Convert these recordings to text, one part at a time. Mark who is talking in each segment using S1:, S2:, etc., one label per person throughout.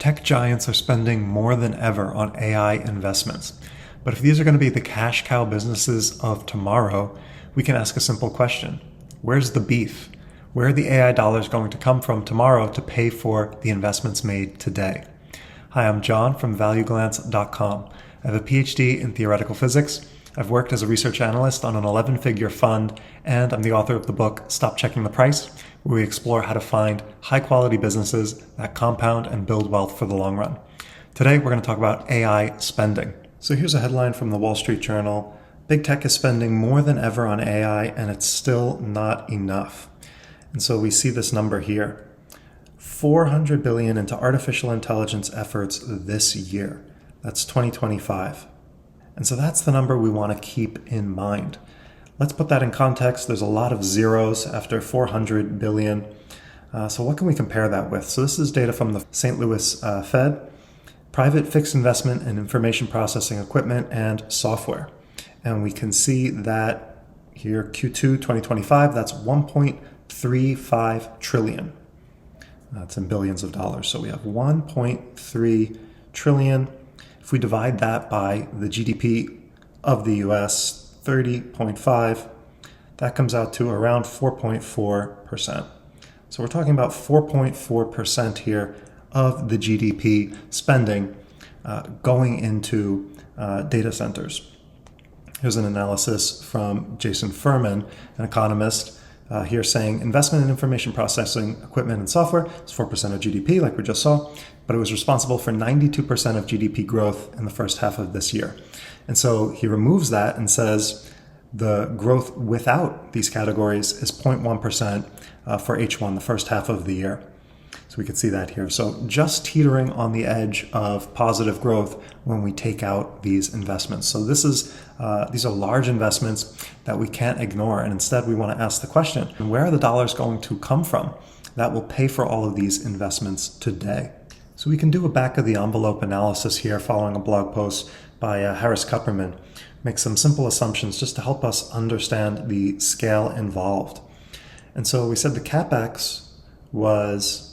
S1: Tech giants are spending more than ever on AI investments. But if these are going to be the cash cow businesses of tomorrow, we can ask a simple question. Where's the beef? Where are the AI dollars going to come from tomorrow to pay for the investments made today? Hi, I'm John from ValueGlance.com. I have a PhD in theoretical physics. I've worked as a research analyst on an 11-figure fund, and I'm the author of the book Stop Checking the Price, where we explore how to find high-quality businesses that compound and build wealth for the long run. Today, we're going to talk about AI spending. So here's a headline from the Wall Street Journal. Big tech is spending more than ever on AI, and it's still not enough. And so we see this number here. $400 billion into artificial intelligence efforts this year. That's 2025. And so that's the number we want to keep in mind. Let's put that in context. There's a lot of zeros after 400 billion. So what can we compare that with? So this is data from the St. Louis Fed, private fixed investment in information processing equipment and software. And we can see that here, Q2 2025, that's 1.35 trillion. That's in billions of dollars. So we have 1.3 trillion. If we divide that by the GDP of the US, 30.5, that comes out to around 4.4%. So we're talking about 4.4% here of the GDP spending going into data centers. Here's an analysis from Jason Furman, an economist, here saying investment in information processing equipment and software is 4% of GDP, like we just saw, but it was responsible for 92% of GDP growth in the first half of this year. And so he removes that and says the growth without these categories is 0.1% for H1, the first half of the year. So we can see that here. So just teetering on the edge of positive growth when we take out these investments. So these are large investments that we can't ignore. And instead we want to ask the question, where are the dollars going to come from that will pay for all of these investments today? So we can do a back of the envelope analysis here following a blog post by Harris Kupperman. Make some simple assumptions just to help us understand the scale involved. And so we said the CapEx was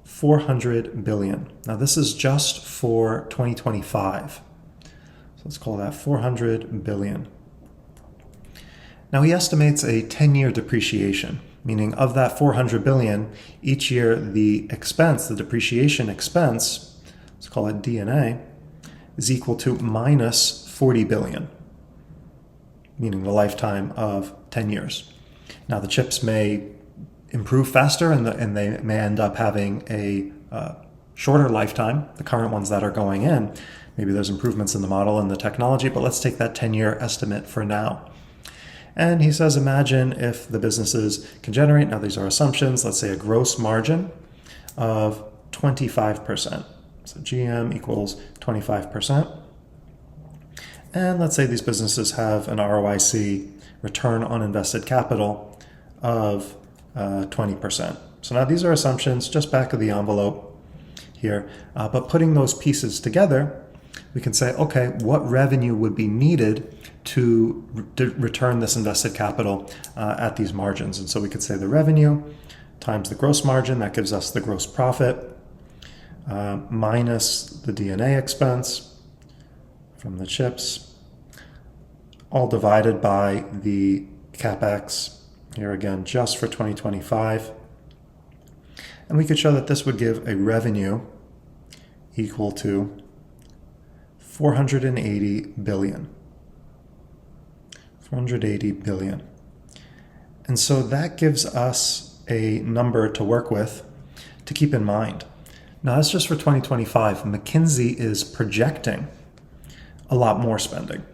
S1: 400 billion. Now this is just for 2025. So let's call that 400 billion. Now he estimates a 10-year depreciation, meaning of that 400 billion, each year the expense, the depreciation expense, let's call it D&A, is equal to minus 40 billion, meaning the lifetime of 10 years. Now the chips may improve faster and they may end up having a shorter lifetime, the current ones that are going in. Maybe there's improvements in the model and the technology, but let's take that 10-year estimate for now. And he says, imagine if the businesses can generate, now these are assumptions, let's say a gross margin of 25%. So GM equals 25%. And let's say these businesses have an ROIC, return on invested capital, of 20%. So now these are assumptions, just back of the envelope here. But putting those pieces together, we can say, okay, what revenue would be needed to return this invested capital at these margins? And so we could say the revenue times the gross margin, that gives us the gross profit, minus the D&A expense from the chips, all divided by the CapEx, here again, just for 2025. And we could show that this would give a revenue equal to 480 billion. 480 billion. And so that gives us a number to work with to keep in mind. Now that's just for 2025. McKinsey is projecting a lot more spending.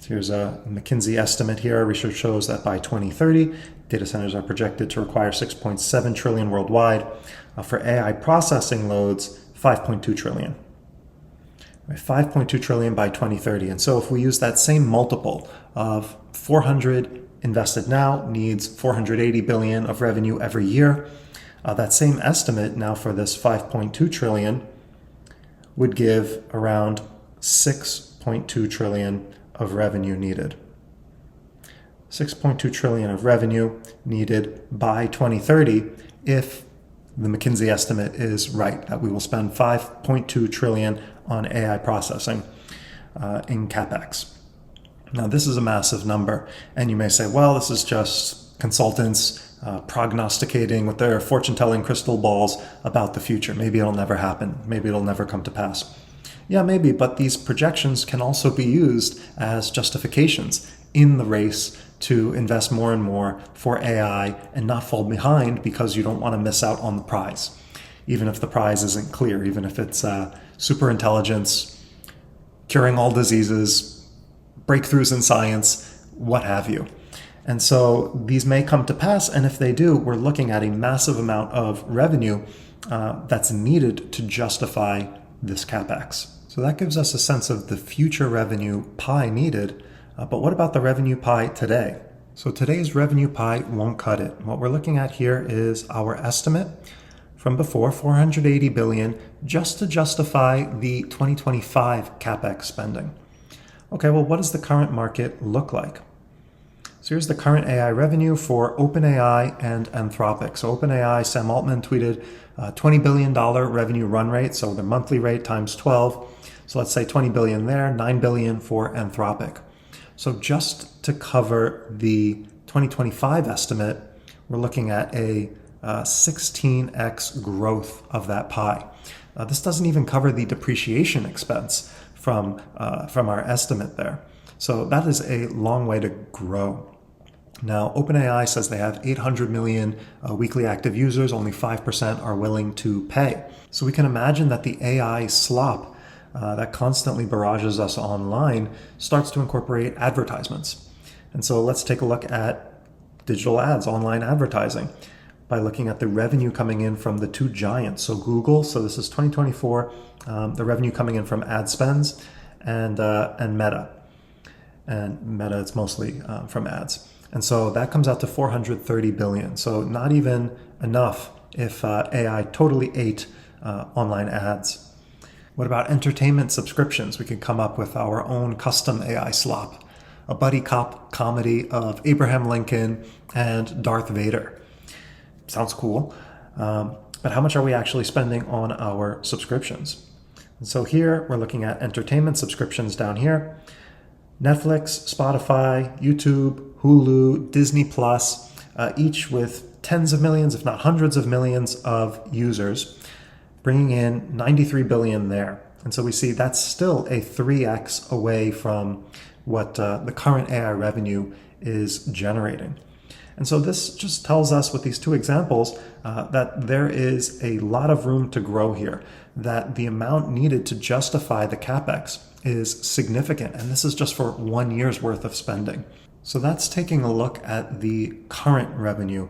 S1: Here's a McKinsey estimate here. Research shows that by 2030, data centers are projected to require 6.7 trillion worldwide. For AI processing loads, 5.2 trillion. 5.2 trillion by 2030. And so if we use that same multiple of 400 invested now needs 480 billion of revenue every year, that same estimate now for this 5.2 trillion would give around 6.2 trillion of revenue needed. 6.2 trillion of revenue needed by 2030 if the McKinsey estimate is right, that we will spend 5.2 trillion on AI processing in CapEx. Now, this is a massive number, and you may say, well, this is just consultants prognosticating with their fortune-telling crystal balls about the future. Maybe it'll never happen. Maybe it'll never come to pass. Yeah, maybe, but these projections can also be used as justifications in the race to invest more and more for AI and not fall behind because you don't want to miss out on the prize. Even if the prize isn't clear, even if it's super intelligence, curing all diseases, breakthroughs in science, what have you. And so these may come to pass, and if they do, we're looking at a massive amount of revenue that's needed to justify this CapEx. So that gives us a sense of the future revenue pie needed, but what about the revenue pie today? So today's revenue pie won't cut it. What we're looking at here is our estimate from before, 480 billion, just to justify the 2025 CapEx spending. Okay, well, what does the current market look like? So here's the current AI revenue for OpenAI and Anthropic. So OpenAI, Sam Altman tweeted $20 billion revenue run rate, so the monthly rate times 12. So let's say 20 billion there, 9 billion for Anthropic. So just to cover the 2025 estimate, we're looking at a 16x growth of that pie. This doesn't even cover the depreciation expense from our estimate there. So that is a long way to grow. Now, OpenAI says they have 800 million weekly active users, only 5% are willing to pay. So we can imagine that the AI slop that constantly barrages us online starts to incorporate advertisements. And so let's take a look at digital ads, online advertising, by looking at the revenue coming in from the two giants. So Google, so this is 2024, the revenue coming in from ad spends, and Meta. And Meta, it's mostly from ads. And so that comes out to 430 billion. So not even enough if AI totally ate online ads. What about entertainment subscriptions? We could come up with our own custom AI slop, a buddy cop comedy of Abraham Lincoln and Darth Vader. Sounds cool. But how much are we actually spending on our subscriptions? And so here we're looking at entertainment subscriptions down here. Netflix, Spotify, YouTube, Hulu, Disney Plus, each with tens of millions, if not hundreds of millions of users, bringing in 93 billion there. And so we see that's still a 3x away from what the current AI revenue is generating. And so this just tells us with these two examples that there is a lot of room to grow here, that the amount needed to justify the CapEx is significant. And this is just for 1 year's worth of spending. So that's taking a look at the current revenue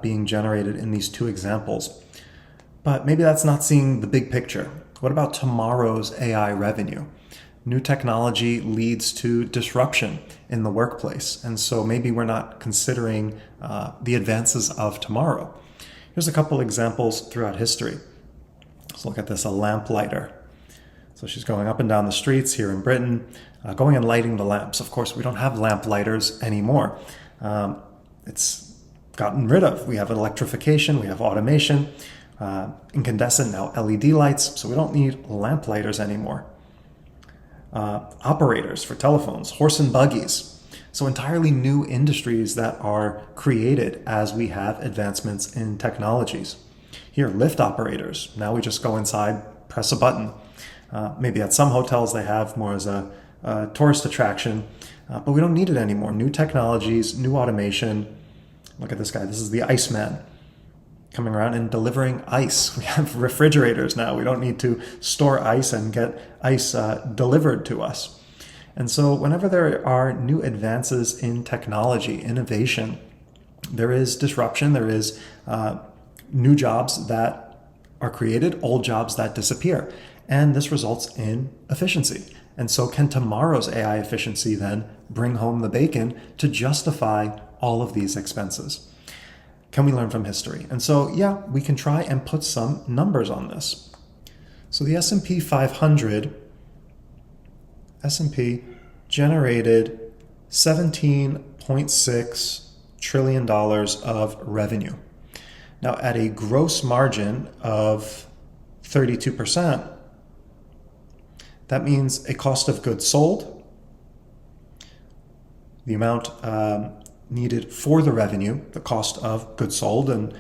S1: being generated in these two examples. But maybe that's not seeing the big picture. What about tomorrow's AI revenue? New technology leads to disruption in the workplace. And so maybe we're not considering the advances of tomorrow. Here's a couple examples throughout history. Let's look at this, a lamplighter. So she's going up and down the streets here in Britain, going and lighting the lamps. Of course, we don't have lamplighters anymore. It's gotten rid of. We have electrification, we have automation, incandescent, now LED lights. So we don't need lamplighters anymore. Operators for telephones, horse and buggies. So entirely new industries that are created as we have advancements in technologies. Here, lift operators. Now we just go inside, press a button. Maybe at some hotels they have more as a tourist attraction, but we don't need it anymore. New technologies, new automation. Look at this guy. This is the Iceman coming around and delivering ice. We have refrigerators now. We don't need to store ice and get ice delivered to us. And so whenever there are new advances in technology, innovation, there is disruption. There is new jobs that are created, old jobs that disappear. And this results in efficiency. And so can tomorrow's AI efficiency then bring home the bacon to justify all of these expenses? Can we learn from history? And so, yeah, we can try and put some numbers on this. So the S&P 500, S&P generated $17.6 trillion of revenue. Now, at a gross margin of 32%, that means a cost of goods sold, the amount needed for the revenue, the cost of goods sold and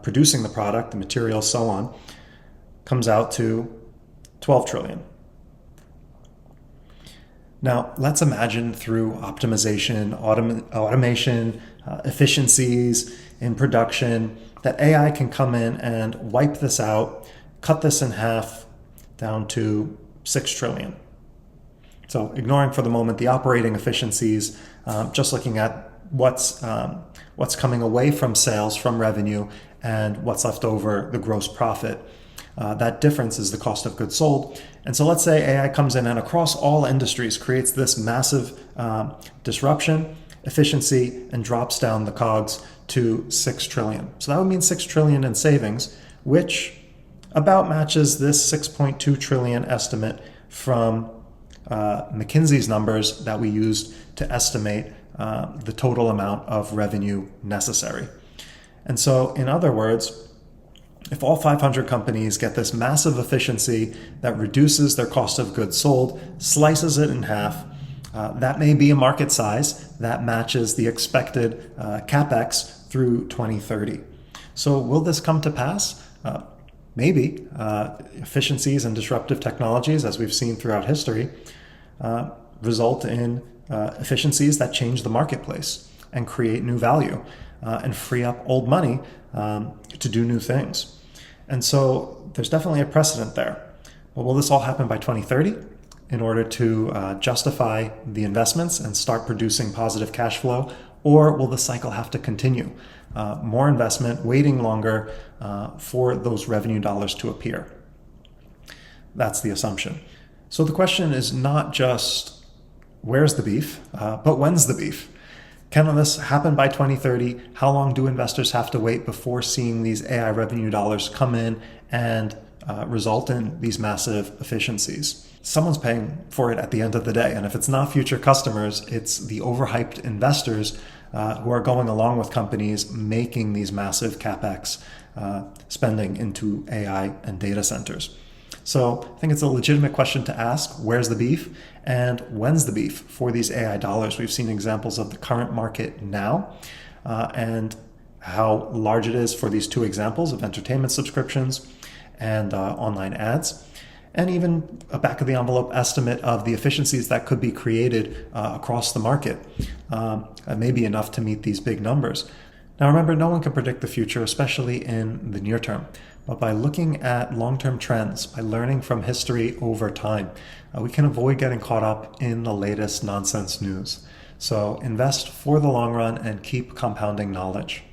S1: producing the product, the materials, so on, comes out to 12 trillion. Now, let's imagine through optimization, automation, efficiencies in production, that AI can come in and wipe this out, cut this in half down to 6 trillion. So ignoring for the moment the operating efficiencies, just looking at what's coming away from sales, from revenue, and what's left over, the gross profit. That difference is the cost of goods sold. And so let's say AI comes in and across all industries creates this massive disruption, efficiency, and drops down the COGS to 6 trillion. So that would mean 6 trillion in savings, which about matches this 6.2 trillion estimate from McKinsey's numbers that we used to estimate the total amount of revenue necessary. And so, in other words, if all 500 companies get this massive efficiency that reduces their cost of goods sold, slices it in half, that may be a market size that matches the expected capex through 2030. So will this come to pass? Maybe. Efficiencies and disruptive technologies, as we've seen throughout history, result in efficiencies that change the marketplace and create new value and free up old money to do new things. And so there's definitely a precedent there. But will this all happen by 2030 in order to justify the investments and start producing positive cash flow? Or will the cycle have to continue? More investment, waiting longer for those revenue dollars to appear. That's the assumption. So the question is not just where's the beef, but when's the beef? Can this happen by 2030? How long do investors have to wait before seeing these AI revenue dollars come in and result in these massive efficiencies? Someone's paying for it at the end of the day. And if it's not future customers, it's the overhyped investors who are going along with companies making these massive CapEx spending into AI and data centers. So I think it's a legitimate question to ask, where's the beef and when's the beef for these AI dollars? We've seen examples of the current market now and how large it is for these two examples of entertainment subscriptions and online ads, and even a back of the envelope estimate of the efficiencies that could be created across the market. May be enough to meet these big numbers. Now remember, no one can predict the future, especially in the near term. But by looking at long-term trends, by learning from history over time, we can avoid getting caught up in the latest nonsense news. So invest for the long run and keep compounding knowledge.